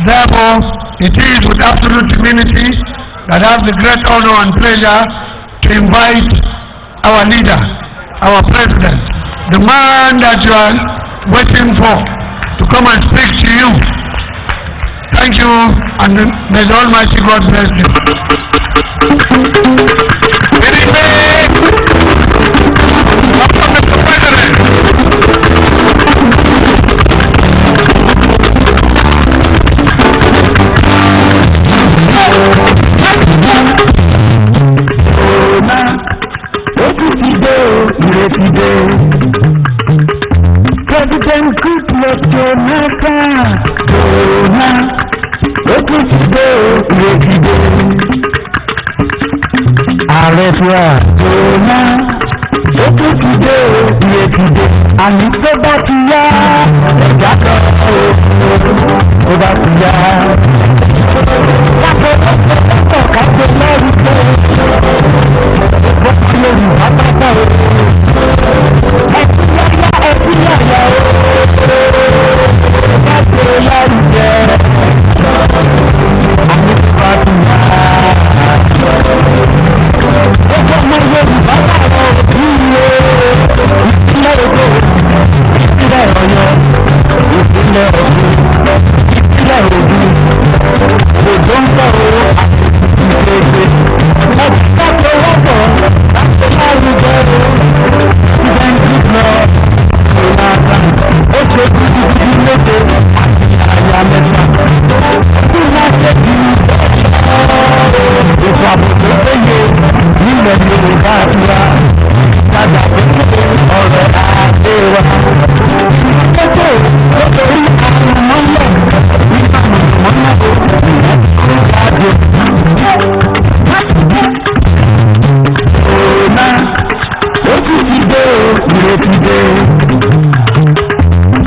Therefore, it is with absolute humility that I have the great honor and pleasure to invite our leader, our president, the man that you are waiting for to come and speak to you. Thank you, and may the Almighty God bless you.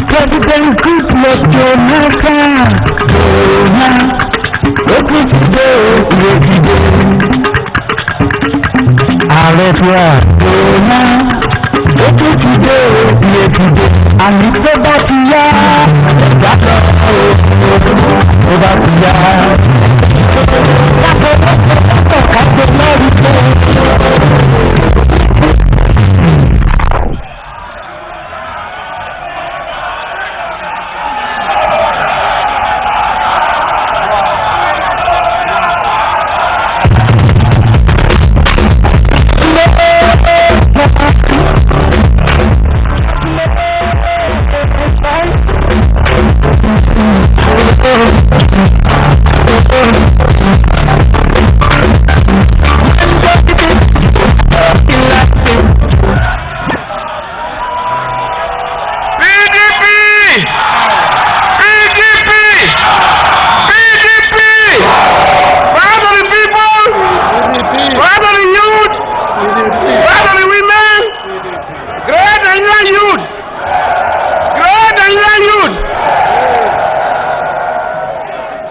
President Goodluck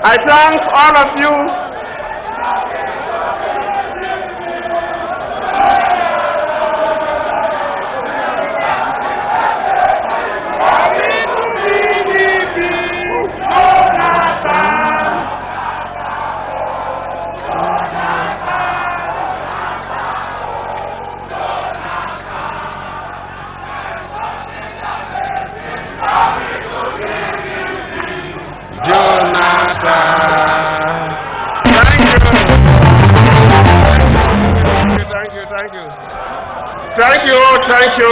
I thank all of you. Thank you.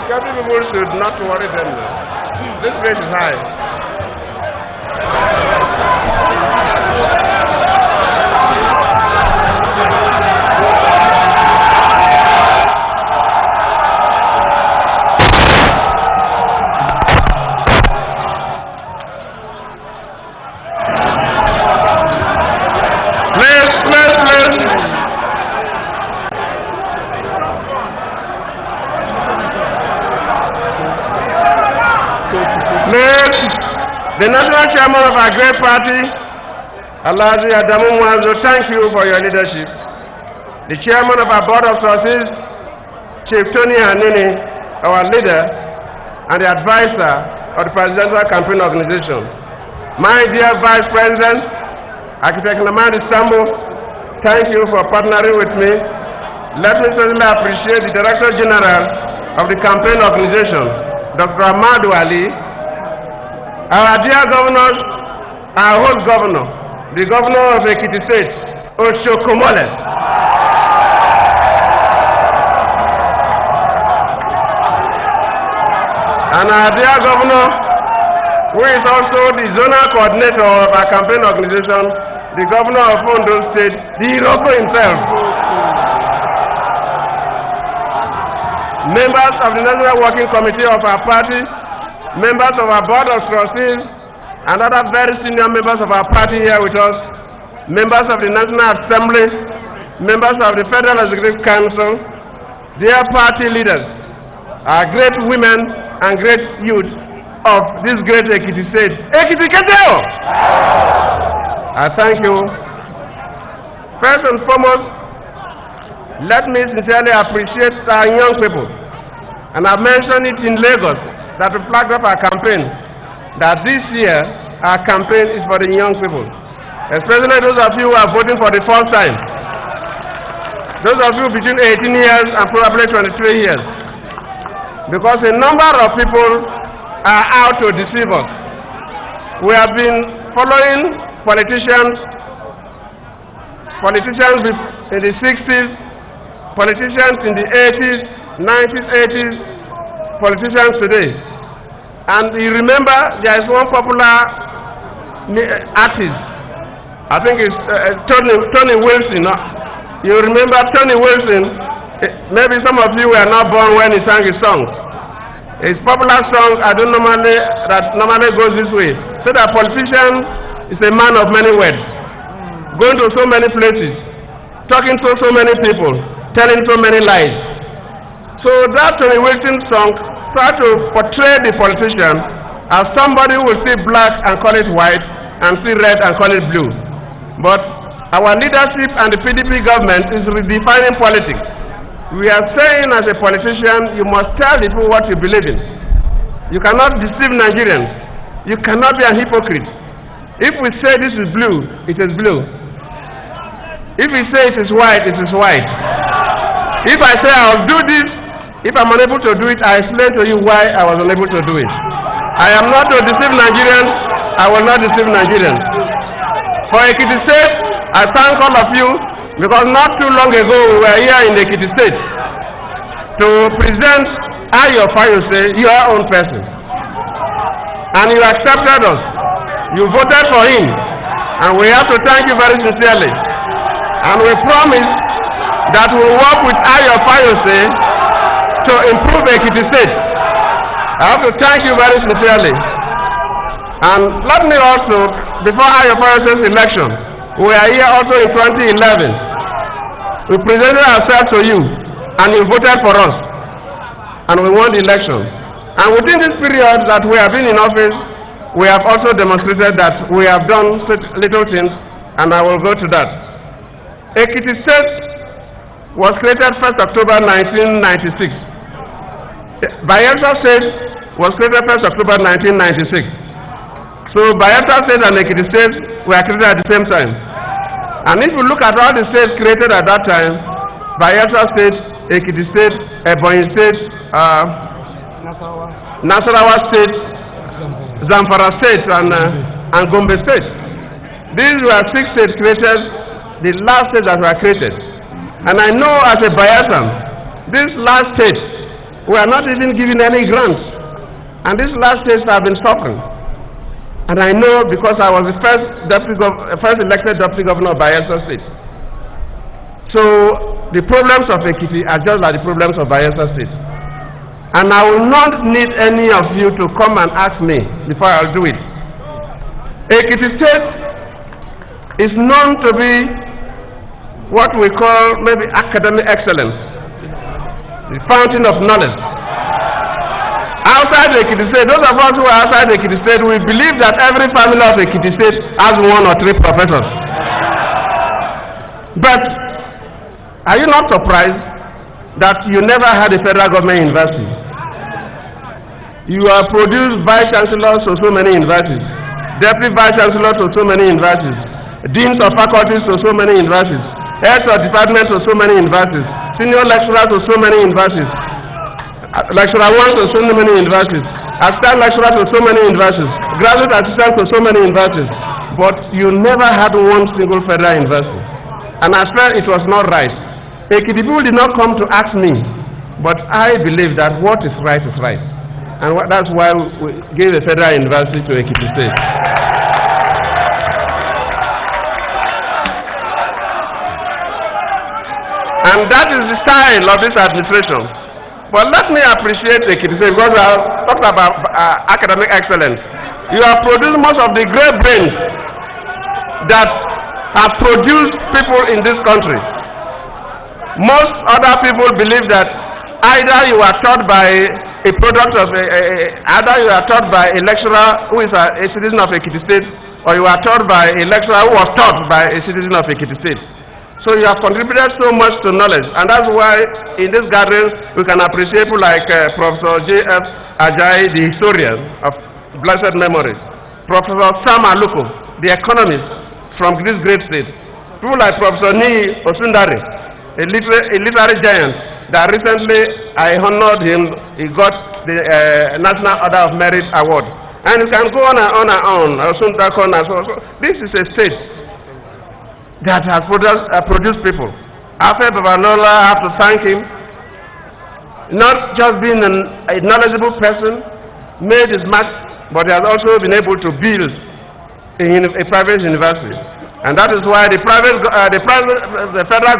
Security people should not worry them. This place is high. The national chairman of our great party, Alhaji Adamu Mwanzo, thank you for your leadership. The chairman of our board of trustees, Chief Tony Hanini, our leader, and the advisor of the Presidential Campaign Organization. My dear Vice President, Architect Namadi Sambo, thank you for partnering with me. Let me certainly appreciate the Director General of the campaign organization, Dr. Ahmadu Ali, our dear governors, our host governor, the governor of Ekiti State, Oshokomole, and our dear governor, who is also the zonal coordinator of our campaign organization, the governor of Ondo State, the Iroko himself. Members of the National Working Committee of our party, members of our Board of Trustees, and other very senior members of our party here with us, members of the National Assembly, members of the Federal Executive Council, dear party leaders, our great women and great youth of this great Ekiti State. Ekiti Keteo! I thank you. First and foremost, let me sincerely appreciate our young people. And I've mentioned it in Lagos that we flagged up our campaign, that this year our campaign is for the young people. Especially those of you who are voting for the first time. Those of you between 18 years and probably 23 years. Because a number of people are out to deceive us. We have been following politicians in the 60s, politicians in the 80s, 90s, 80s, politicians today. And you remember there is one popular artist, I think it's Tony Wilson. You remember Tony Wilson? Maybe some of you were not born when he sang his songs. His popular song, that normally goes this way. So that politician is a man of many words, going to so many places, talking to so many people, telling so many lies. So that Tony Wilson song tried to portray the politician as somebody who will see black and call it white and see red and call it blue. But our leadership and the PDP government is redefining politics. We are saying as a politician, you must tell people what you believe in. You cannot deceive Nigerians. You cannot be a hypocrite. If we say this is blue, it is blue. If we say it is white, it is white. If I say I'll do this, if I'm unable to do it, I explain to you why I was unable to do it. I am not to deceive Nigerians. I will not deceive Nigerians. For Ekiti State, I thank all of you, because not too long ago we were here in Ekiti State to present Ayo Fayose, your own person. And you accepted us. You voted for him. And we have to thank you very sincerely. And we promise that we will work with Ayo Fayose to improve Ekiti State. I have to thank you very sincerely. And let me also, before Ayo Fayose's election, we are here also in 2011. We presented ourselves to you, and you voted for us. And we won the election. And within this period that we have been in office, we have also demonstrated that we have done little things, and I will go to that. Ekiti State was created 1st October 1996. Bayelsa State was created 1st October 1996. So Bayelsa State and Ekiti State were created at the same time. And if you look at all the states created at that time, Bayelsa State, Ekiti State, Ebonyi State, Nasarawa State, Zamfara State, and Gombe State. These were 6 states created, the last states that were created. And I know as a Bayelsan, these last states were not even given any grants. And these last states have been suffering. And I know because I was the first elected deputy governor of Bayelsa State. So the problems of Ekiti are just like the problems of Bayelsa State. And I will not need any of you to come and ask me before I'll do it. Ekiti State is known to be what we call maybe academic excellence, the fountain of knowledge. Outside the Ekiti State, those of us who are outside the Ekiti State, we believe that every family of Ekiti State has 1 or 3 professors. But are you not surprised that you never had a federal government university? You have produced vice chancellors to so many universities, deputy vice chancellors to so many universities, deans of faculties to so many universities, heads of departments to so many universities, senior lecturers to so many universities, lecturer one to so many universities, assistant lecturers to so many universities, graduate assistants to so many universities. But you never had one single federal university. And I felt it was not right. Ekiti people did not come to ask me, but I believe that what is right is right. And that's why we gave a federal university to Ekiti State. And that is the style of this administration. But let me appreciate Ekiti State because I talked about academic excellence. You have produced most of the great brains that have produced people in this country. Most other people believe that either you are taught by a product of either you are taught by a lecturer who is a citizen of Ekiti State, or you are taught by a lecturer who was taught by a citizen of Ekiti State. So you have contributed so much to knowledge, and that's why in this gathering we can appreciate people like Professor J.F. Ajayi, the historian of blessed memory, Professor Sam Aluko, the economist from this great state, people like Professor Ni Osundare, a literary giant that recently I honored him. He got the National Order of Merit Award. And you can go on and on and on. So this is a state that has produced people. Alfred Babalola, I have to thank him, not just being a knowledgeable person, made his mark, but he has also been able to build a private university. And that is why the federal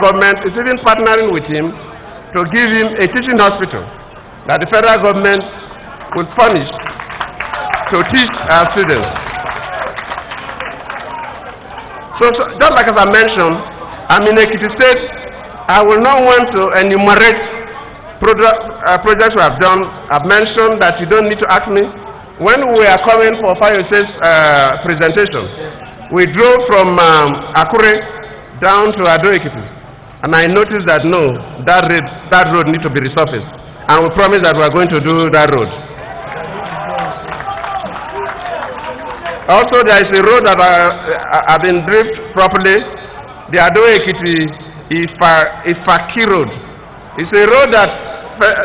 government is even partnering with him to give him a teaching hospital that the federal government would furnish to teach our students. So just like as I mentioned, I'm in Ekiti State. I will not want to enumerate projects we have done. I've mentioned that you don't need to ask me. When we are coming for Fire State's presentation, we drove from Akure down to Ado Ekiti, and I noticed that no, that road needs to be resurfaced, and we promise that we are going to do that road. Also, there is a road that have been drifted properly. The Ado Ekiti Ifaki Road. It's a road that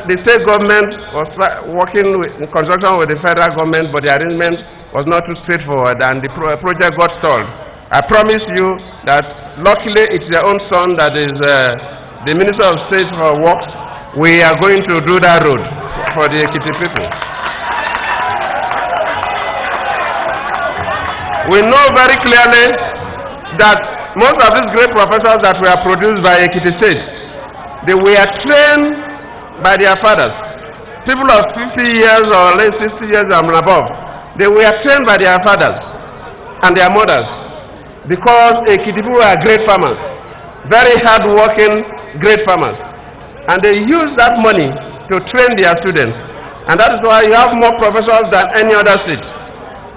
the state government was working in conjunction with the federal government, but the arrangement was not too straightforward, and the project got stalled. I promise you that luckily it's their own son that is the Minister of State for Works. We are going to do that road for the Ekiti people. We know very clearly that most of these great professors that were produced by Ekiti State, they were trained by their fathers. People of 50 years or less 60 years and above, they were trained by their fathers and their mothers, because Ekiti people were great farmers, very hard-working great farmers, and they use that money to train their students, and that is why you have more professors than any other state.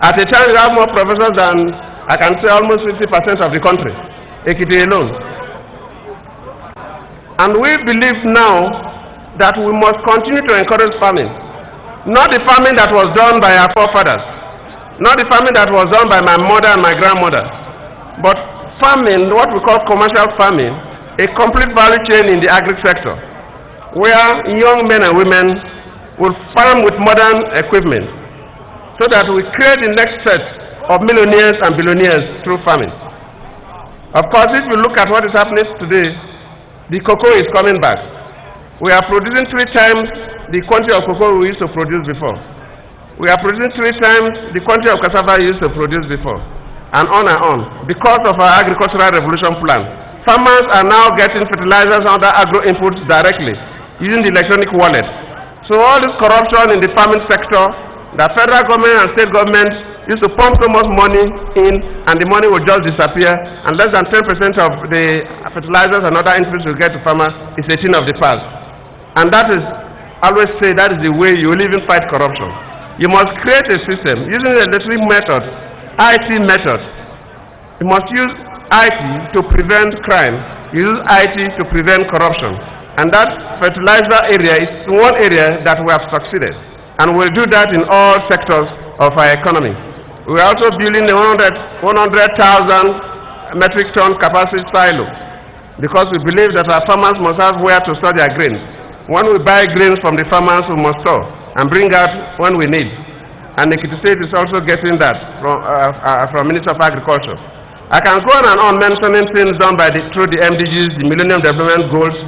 At a time you have more professors than, I can say, almost 50% of the country, Ekiti alone. And we believe now that we must continue to encourage farming. Not the farming that was done by our forefathers, not the farming that was done by my mother and my grandmother, but farming, what we call commercial farming, a complete value chain in the agri sector, where young men and women will farm with modern equipment, so that we create the next set of millionaires and billionaires through farming. Of course, if you look at what is happening today, the cocoa is coming back. We are producing 3 times the quantity of cocoa we used to produce before. We are producing 3 times the quantity of cassava we used to produce before, and on, because of our agricultural revolution plan. Farmers are now getting fertilizers and other agro inputs directly using the electronic wallet. So all this corruption in the farming sector, the federal government and state government used to pump so much money in, and the money will just disappear, and less than 10% of the fertilizers and other inputs we get to farmers is a thing of the past. And that is, I always say, that is the way you will even fight corruption. You must create a system using the electronic method, IT method. You must use IT to prevent crime. You use IT to prevent corruption. And that fertilizer area is one area that we have succeeded. And we'll do that in all sectors of our economy. We're also building a 100,000 metric ton capacity silo, because we believe that our farmers must have where to store their grains. When we buy grains from the farmers, we must store and bring out when we need. And Ekiti State is also getting that from Minister of Agriculture. I can go on and on mentioning things done through the MDGs, the Millennium Development Goals,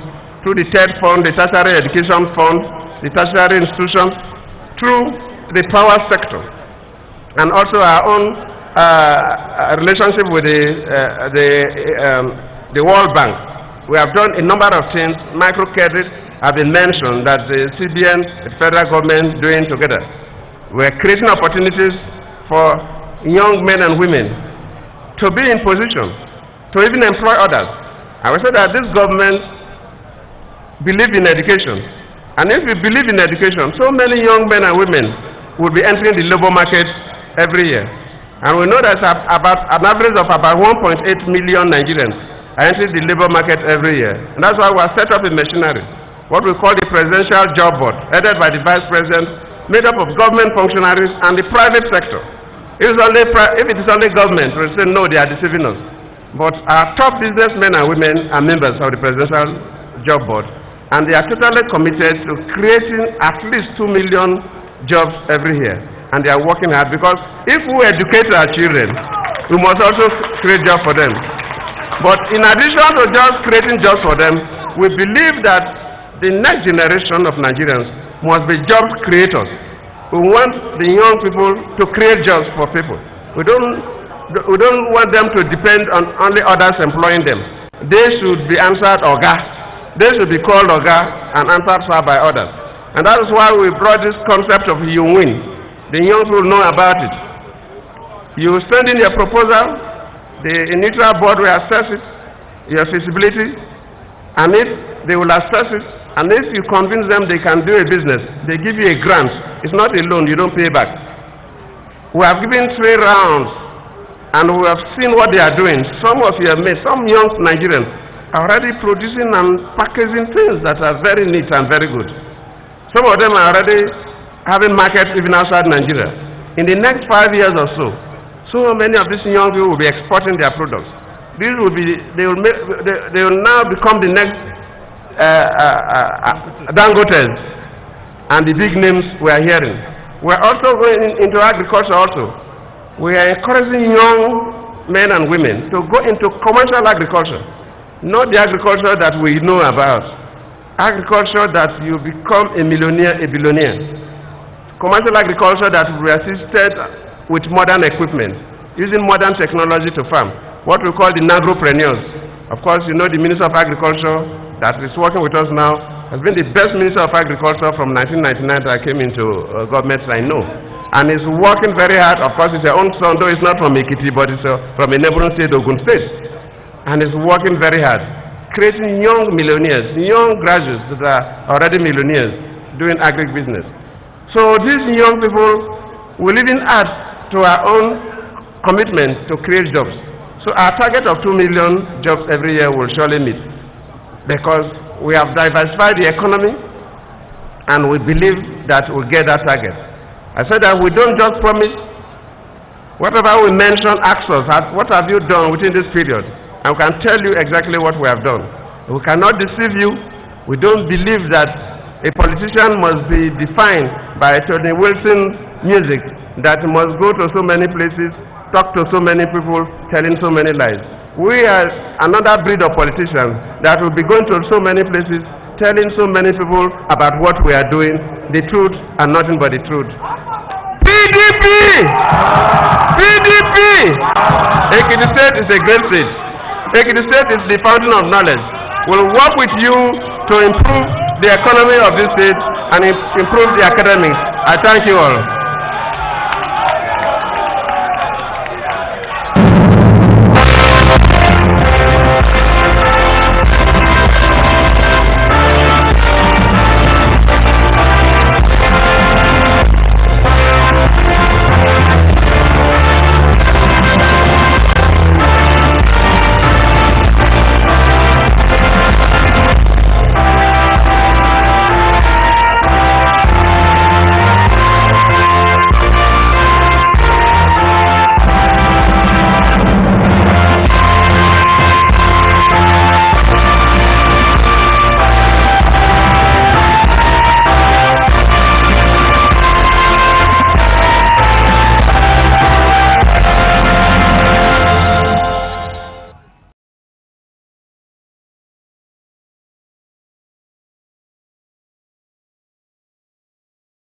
through the TED Fund, the Tertiary Education Fund, the tertiary institutions, through the power sector, and also our own relationship with the World Bank. We have done a number of things. Microcredit have been mentioned that the CBN, the federal government, doing together. We are creating opportunities for young men and women to be in position to even employ others. I will say that this government believes in education. And if we believe in education, so many young men and women will be entering the labor market every year. And we know that about an average of about 1.8 million Nigerians are entering the labor market every year. And that's why we have set up a machinery, what we call the Presidential Job Board, headed by the Vice President, made up of government functionaries and the private sector. If it is only government, we'll say no, they are deceiving us. But our top businessmen and women are members of the Presidential Job Board, and they are totally committed to creating at least 2 million jobs every year. And they are working hard, because if we educate our children, we must also create jobs for them. But in addition to just creating jobs for them, we believe that the next generation of Nigerians must be job creators. We want the young people to create jobs for people. We don't want them to depend on only others employing them. They should be answered Oga. They should be called Oga and answered by others. And that is why we brought this concept of you win. The young people know about it. You send in your proposal, the neutral board will assess it, your feasibility, and if they will assess it, and if you convince them they can do a business, they give you a grant. It's not a loan, you don't pay back. We have given 3 rounds, and we have seen what they are doing. Some of you have made, some young Nigerians are already producing and packaging things that are very neat and very good. Some of them are already having markets even outside Nigeria. In the next 5 years or so, so many of these young people will be exporting their products. These will be, they will now become the next Dangotes and the big names we are hearing. We are also going into agriculture also. We are encouraging young men and women to go into commercial agriculture, not the agriculture that we know about. Agriculture that you become a millionaire, a billionaire. Commercial agriculture that will be assisted with modern equipment, using modern technology to farm, what we call the agropreneurs. Of course, you know the Minister of Agriculture that is working with us now has been the best Minister of Agriculture from 1999 that I came into government, I know. And is working very hard. Of course, it's your own son, though it's not from Ekiti, but it's from a neighboring state, Ogun State. And is working very hard, creating young millionaires, young graduates that are already millionaires doing agribusiness. So these young people will even add to our own commitment to create jobs. So our target of 2 million jobs every year will surely meet, because we have diversified the economy and we believe that we'll get that target. I said that we don't just promise. Whatever we mention, ask us, what have you done within this period? And we can tell you exactly what we have done. We cannot deceive you. We don't believe that a politician must be defined by Tony Wilson music, that must go to so many places, talk to so many people, telling so many lies. We are another breed of politicians that will be going to so many places, telling so many people about what we are doing, the truth and nothing but the truth. PDP! PDP! Ekiti State is a great state. Ekiti State is the fountain of knowledge. We'll work with you to improve the economy of this state and improve the academics. I thank you all.